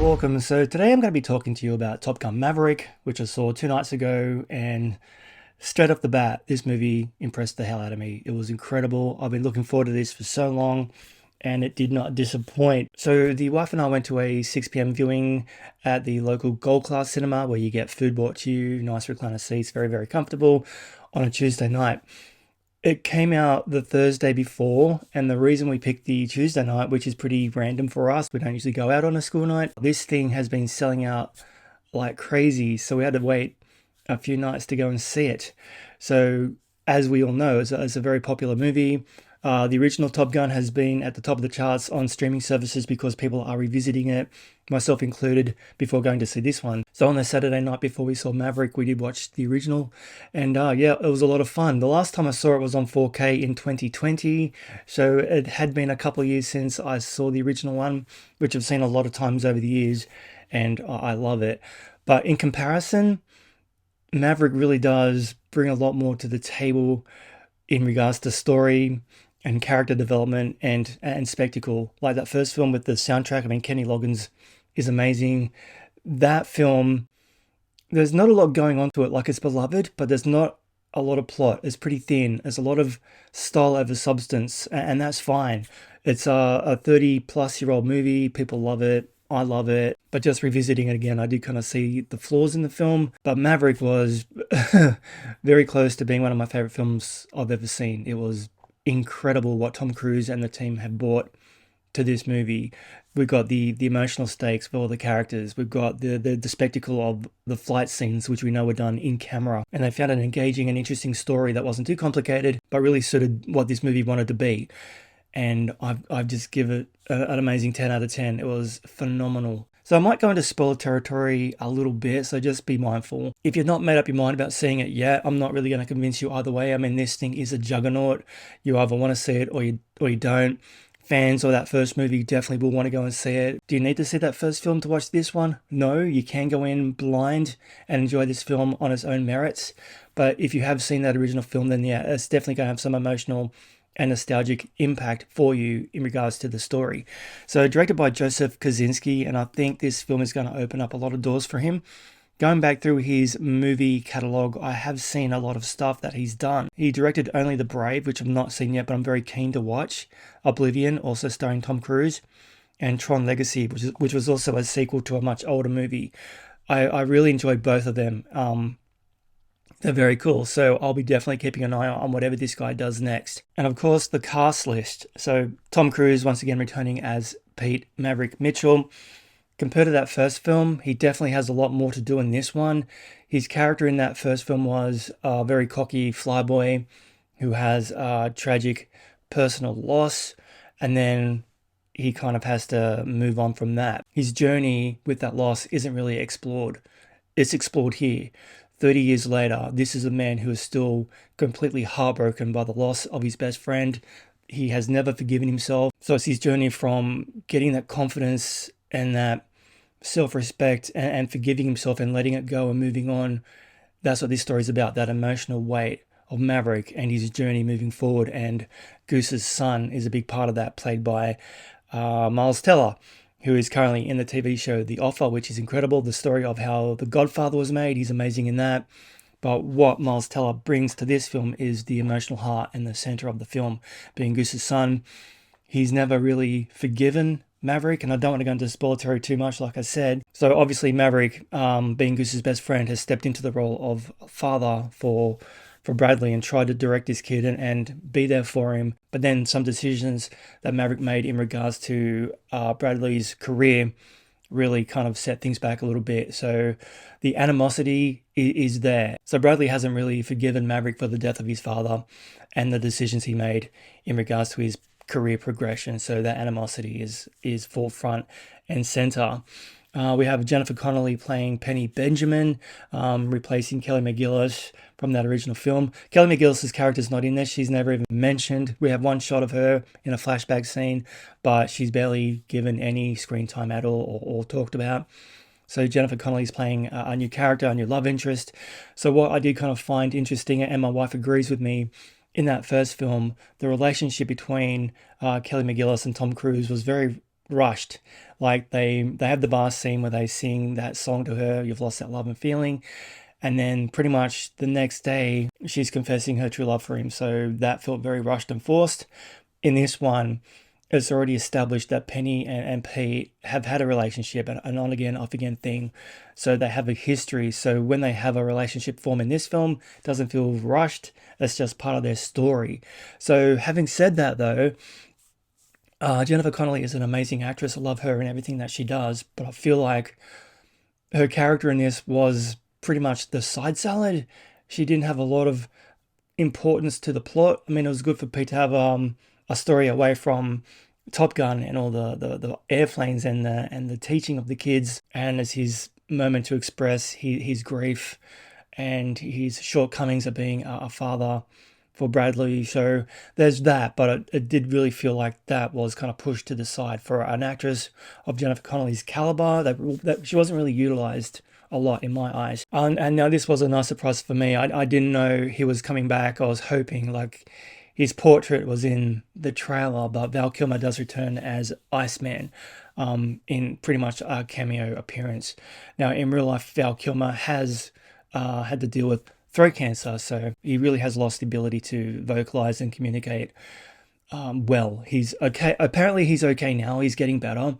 welcome. So today I'm going to be talking to you about Top Gun Maverick, which I saw 2 nights ago, and straight off the bat, this movie impressed the hell out of me. It was incredible. I've been looking forward to this for so long, and it did not disappoint. So the wife and I went to a 6 p.m. viewing at the local Gold Class cinema where you get food brought to you, nice recliner seats, very, very comfortable on a Tuesday night. It came out the Thursday before, and the reason we picked the Tuesday night, which is pretty random for us, we don't usually go out on a school night, this thing has been selling out like crazy, so we had to wait a few nights to go and see it. So, as we all know, it's a very popular movie. The original Top Gun has been at the top of the charts on streaming services because people are revisiting it, myself included, before going to see this one. So on the Saturday night before we saw Maverick, we did watch the original, and yeah, it was a lot of fun. The last time I saw it was on 4K in 2020, so it had been a couple of years since I saw the original one, which I've seen a lot of times over the years, and I love it. But in comparison, Maverick really does bring a lot more to the table in regards to story and character development and spectacle. Like that first film with the soundtrack, I mean, Kenny Loggins is amazing. That film, there's not a lot going on to it like it's beloved, but there's not a lot of plot. It's pretty thin. There's a lot of style over substance, and that's fine. It's a 30-plus-year-old movie. People love it. I love it. But just revisiting it again, I did kind of see the flaws in the film. But Maverick was very close to being one of my favorite films I've ever seen. It was incredible what Tom Cruise and the team have brought to this movie. We've got the emotional stakes for all the characters. We've got the spectacle of the flight scenes, which we know were done in camera. And they found an engaging and interesting story that wasn't too complicated, but really suited what this movie wanted to be. And I've just give it an amazing 10 out of 10. It was phenomenal. So I might go into spoiler territory a little bit, so just be mindful. If you've not made up your mind about seeing it yet, I'm not really going to convince you either way. I mean, this thing is a juggernaut. You either want to see it or you don't. Fans of that first movie definitely will want to go and see it. Do you need to see that first film to watch this one? No, you can go in blind and enjoy this film on its own merits. But if you have seen that original film, then yeah, it's definitely going to have some emotional and nostalgic impact for you in regards to the story. So directed by Joseph Kosinski, and I think this film is going to open up a lot of doors for him. Going back through his movie catalogue, I have seen a lot of stuff that he's done. He directed Only the Brave, which I've not seen yet, but I'm very keen to watch. Oblivion, also starring Tom Cruise. And Tron Legacy, which was also a sequel to a much older movie. I really enjoyed both of them. They're very cool, so I'll be definitely keeping an eye on whatever this guy does next. And of course, the cast list. So Tom Cruise, once again, returning as Pete Maverick Mitchell. Compared to that first film, he definitely has a lot more to do in this one. His character in that first film was a very cocky flyboy who has a tragic personal loss, and then he kind of has to move on from that. His journey with that loss isn't really explored. It's explored here. 30 years later, this is a man who is still completely heartbroken by the loss of his best friend. He has never forgiven himself. So it's his journey from getting that confidence and that self-respect and forgiving himself and letting it go and moving on. That's what this story is about, that emotional weight of Maverick and his journey moving forward. And Goose's son is a big part of that, played by Miles Teller, who is currently in the TV show The Offer, which is incredible. The story of how The Godfather was made, he's amazing in that. But what Miles Teller brings to this film is the emotional heart and the center of the film, being Goose's son. He's never really forgiven Maverick, and I don't want to go into spoiler territory too much, like I said. So obviously Maverick, being Goose's best friend, has stepped into the role of father for Bradley and tried to direct his kid and be there for him. But then some decisions that Maverick made in regards to Bradley's career really kind of set things back a little bit. So the animosity is there. So Bradley hasn't really forgiven Maverick for the death of his father and the decisions he made in regards to his career progression. So that animosity is forefront and center. We have Jennifer Connelly playing Penny Benjamin, replacing Kelly McGillis from that original film. Kelly McGillis' character's not in there. She's never even mentioned. We have one shot of her in a flashback scene, but she's barely given any screen time at all or talked about. So Jennifer Connelly's playing a new character, a new love interest. So what I did kind of find interesting, and my wife agrees with me, in that first film, the relationship between Kelly McGillis and Tom Cruise was very rushed. Like they have the bar scene where they sing that song to her, "You've Lost That Love and Feeling," and then pretty much the next day she's confessing her true love for him. So that felt very rushed and forced. In this one, it's already established that Penny and Pete have had a relationship, an on again, off again thing. So they have a history. So when they have a relationship form in this film, it doesn't feel rushed. It's just part of their story. So having said that, though, Jennifer Connelly is an amazing actress. I love her and everything that she does, but I feel like her character in this was pretty much the side salad. She didn't have a lot of importance to the plot. I mean, it was good for Pete to have a story away from Top Gun and all the airplanes and the teaching of the kids, and as his moment to express his grief and his shortcomings of being a father for Bradley. So there's that, but it did really feel like that was kind of pushed to the side for an actress of Jennifer Connelly's caliber. That she wasn't really utilized a lot in my eyes. And now this was a nice surprise for me. I didn't know he was coming back. I was hoping like his portrait was in the trailer, but Val Kilmer does return as Iceman in pretty much a cameo appearance. Now, in real life, Val Kilmer has had to deal with throat cancer, so he really has lost the ability to vocalize and communicate well. He's okay. Apparently, he's okay now. He's getting better,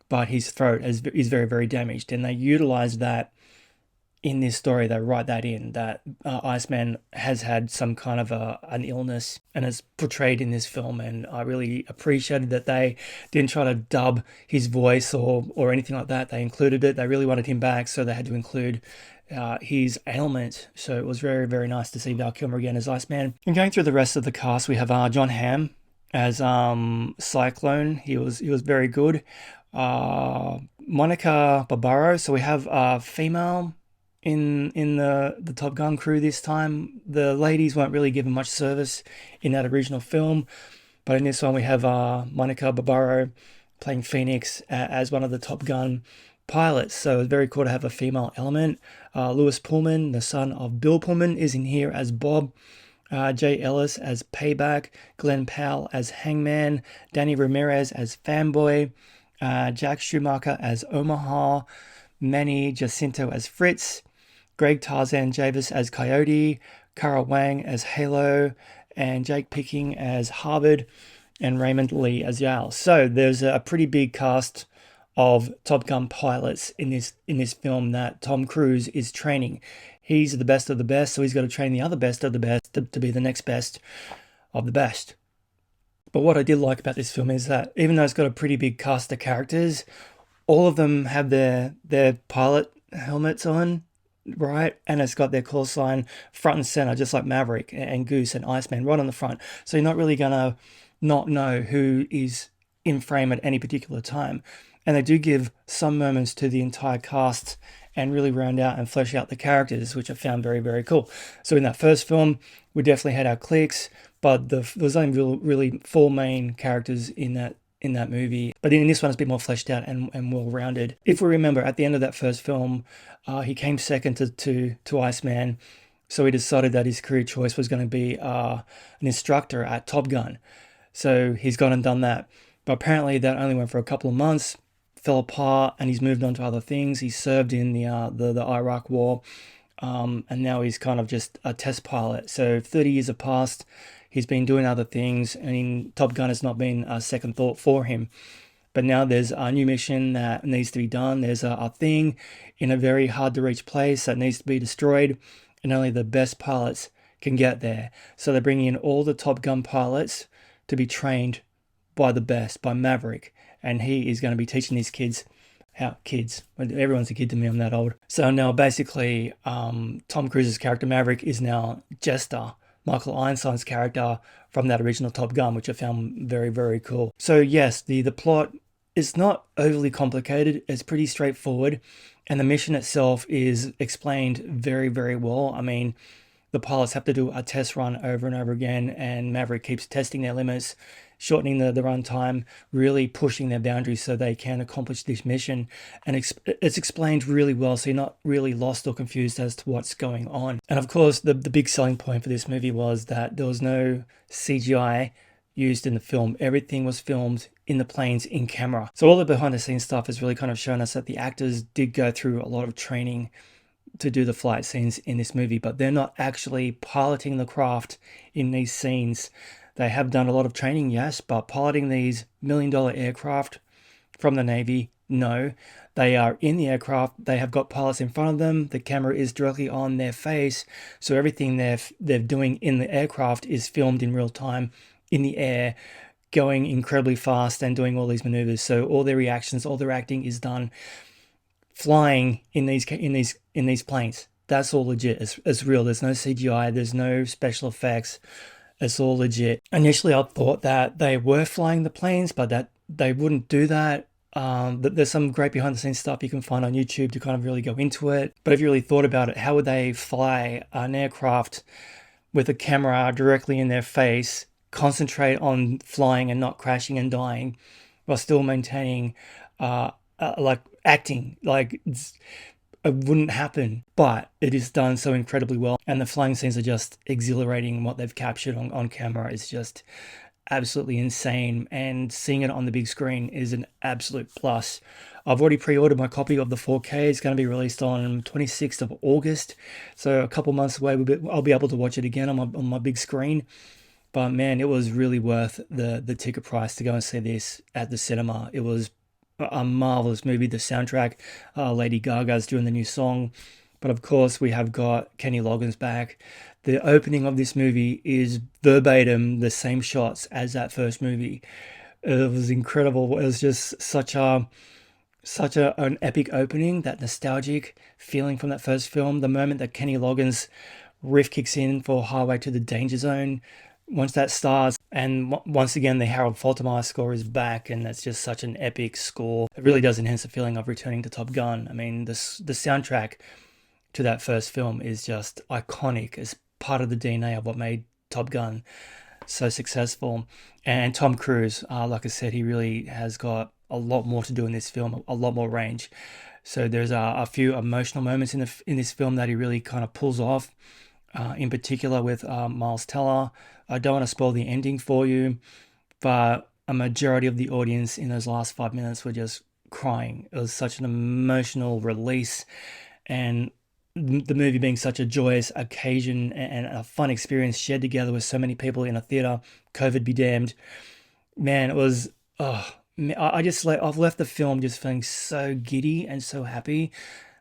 but his throat is very, very damaged, and they utilize that in this story. They write that in, that Iceman has had some kind of an illness, and it's portrayed in this film. And I really appreciated that they didn't try to dub his voice or anything like that. They included it. They really wanted him back, so they had to include his ailment. So it was very, very nice to see Val Kilmer again as Iceman. And going through the rest of the cast, we have John Hamm as Cyclone. He was very good. Monica Barbaro. So we have a female in the Top Gun crew this time. The ladies weren't really given much service in that original film, but in this one we have Monica Barbaro playing Phoenix as one of the Top Gun pilots. So it's very cool to have a female element. Lewis Pullman, the son of Bill Pullman, is in here as Bob. Jay Ellis as Payback, Glenn Powell as Hangman, Danny Ramirez as Fanboy, Jack Schumacher as Omaha, Manny Jacinto as Fritz, Greg Tarzan Javis as Coyote, Cara Wang as Halo, and Jake Picking as Harvard, and Raymond Lee as Yale. So there's a pretty big cast of Top Gun pilots in this film that Tom Cruise is training. He's the best of the best, so he's got to train the other best of the best to be the next best of the best. But what I did like about this film is that even though it's got a pretty big cast of characters, all of them have their pilot helmets on, right? And it's got their call sign front and center, just like Maverick and Goose and Iceman right on the front. So you're not really going to not know who is in frame at any particular time. And they do give some moments to the entire cast and really round out and flesh out the characters, which I found very, very cool. So in that first film, we definitely had our cliques, but there was only really four main characters in that movie. But in this one, it's a bit more fleshed out and well-rounded. If we remember, at the end of that first film, he came second to Iceman, so he decided that his career choice was going to be an instructor at Top Gun. So he's gone and done that. But apparently that only went for a couple of months, fell apart, and he's moved on to other things. He served in the Iraq War, and now he's kind of just a test pilot. So 30 years have passed. He's been doing other things, and Top Gun has not been a second thought for him. But now there's a new mission that needs to be done. There's a thing in a very hard-to-reach place that needs to be destroyed, and only the best pilots can get there. So they're bringing in all the Top Gun pilots to be trained by the best, by Maverick. And he is going to be teaching these kids everyone's a kid to me, I'm that old. So now basically Tom Cruise's character Maverick is now Jester, Michael Einstein's character from that original Top Gun, which I found very, very cool. So yes, the plot is not overly complicated. It's pretty straightforward, and the mission itself is explained very, very well. I mean, the pilots have to do a test run over and over again, and Maverick keeps testing their limits, shortening the run time, really pushing their boundaries so they can accomplish this mission. And it's explained really well, so you're not really lost or confused as to what's going on. And of course, the big selling point for this movie was that there was no CGI used in the film. Everything was filmed in the planes in camera. So all the behind the scenes stuff has really kind of shown us that the actors did go through a lot of training to do the flight scenes in this movie, but they're not actually piloting the craft in these scenes. They have done a lot of training, yes, but piloting these $1 million aircraft from the Navy, no. They are in the aircraft. They have got pilots in front of them. The camera is directly on their face. So everything they're doing in the aircraft is filmed in real time in the air, going incredibly fast and doing all these maneuvers. So all their reactions, all their acting is done flying in these planes. That's all legit. It's real. There's no CGI. There's no special effects. It's all legit. Initially, I thought that they were flying the planes, but that they wouldn't do that. There's some great behind the scenes stuff you can find on YouTube to kind of really go into it. But if you really thought about it, how would they fly an aircraft with a camera directly in their face, concentrate on flying and not crashing and dying, while still maintaining like acting? Like it wouldn't happen, but it is done so incredibly well. And the flying scenes are just exhilarating. What they've captured on camera is just absolutely insane, and seeing it on the big screen is an absolute plus. I've already pre-ordered my copy of the 4K. It's going to be released on 26th of August, so a couple months away. I'll be able to watch it again on my big screen. But man, it was really worth the ticket price to go and see this at the cinema. It was a marvelous movie. The soundtrack, Lady Gaga's doing the new song, but of course we have got Kenny Loggins back. The opening of this movie is verbatim the same shots as that first movie. It was incredible. It was just such an epic opening, that nostalgic feeling from that first film. The moment that Kenny Loggins riff kicks in for Highway to the Danger Zone, once that starts, and once again the Harold Faltermeyer score is back, and that's just such an epic score. It really does enhance the feeling of returning to Top Gun. I mean, the soundtrack to that first film is just iconic. It's part of the DNA of what made Top Gun so successful. And Tom Cruise, like I said, he really has got a lot more to do in this film, a lot more range. So there's a few emotional moments in this film that he really kind of pulls off. In particular with Miles Teller. I don't want to spoil the ending for you, but a majority of the audience in those last 5 minutes were just crying. It was such an emotional release, and the movie being such a joyous occasion and a fun experience shared together with so many people in a theater, COVID be damned. Man, it was, I've left the film just feeling so giddy and so happy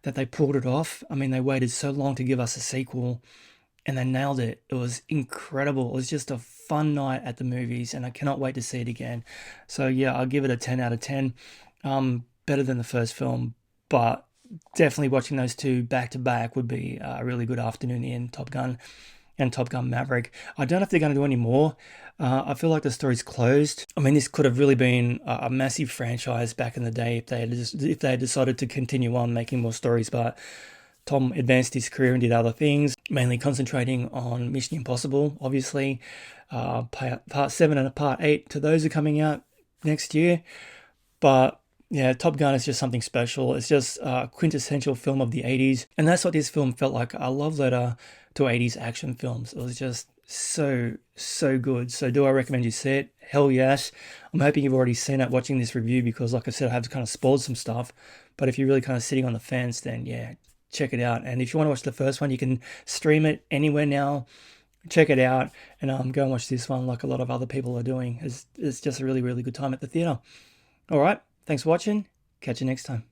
that they pulled it off. I mean, they waited so long to give us a sequel, and they nailed it. It was incredible. It was just a fun night at the movies, and I cannot wait to see it again. So yeah, I'll give it a 10 out of 10. Better than the first film, but definitely watching those two back to back would be a really good afternoon in Top Gun and Top Gun Maverick. I don't know if they're going to do any more. I feel like the story's closed. I mean, this could have really been a massive franchise back in the day if they had decided to continue on making more stories, but Tom advanced his career and did other things, mainly concentrating on Mission Impossible, obviously. Part 7 and Part 8 to those are coming out next year. But yeah, Top Gun is just something special. It's just a quintessential film of the 80s. And that's what this film felt like, a love letter to 80s action films. It was just so good. So do I recommend you see it? Hell yes. I'm hoping you've already seen it watching this review, because like I said, I have kind of spoiled some stuff. But if you're really kind of sitting on the fence, then yeah, check it out. And if you want to watch the first one, you can stream it anywhere now. Check it out, and go and watch this one like a lot of other people are doing. It's just a really good time at the theater. All right, thanks for watching. Catch you next time.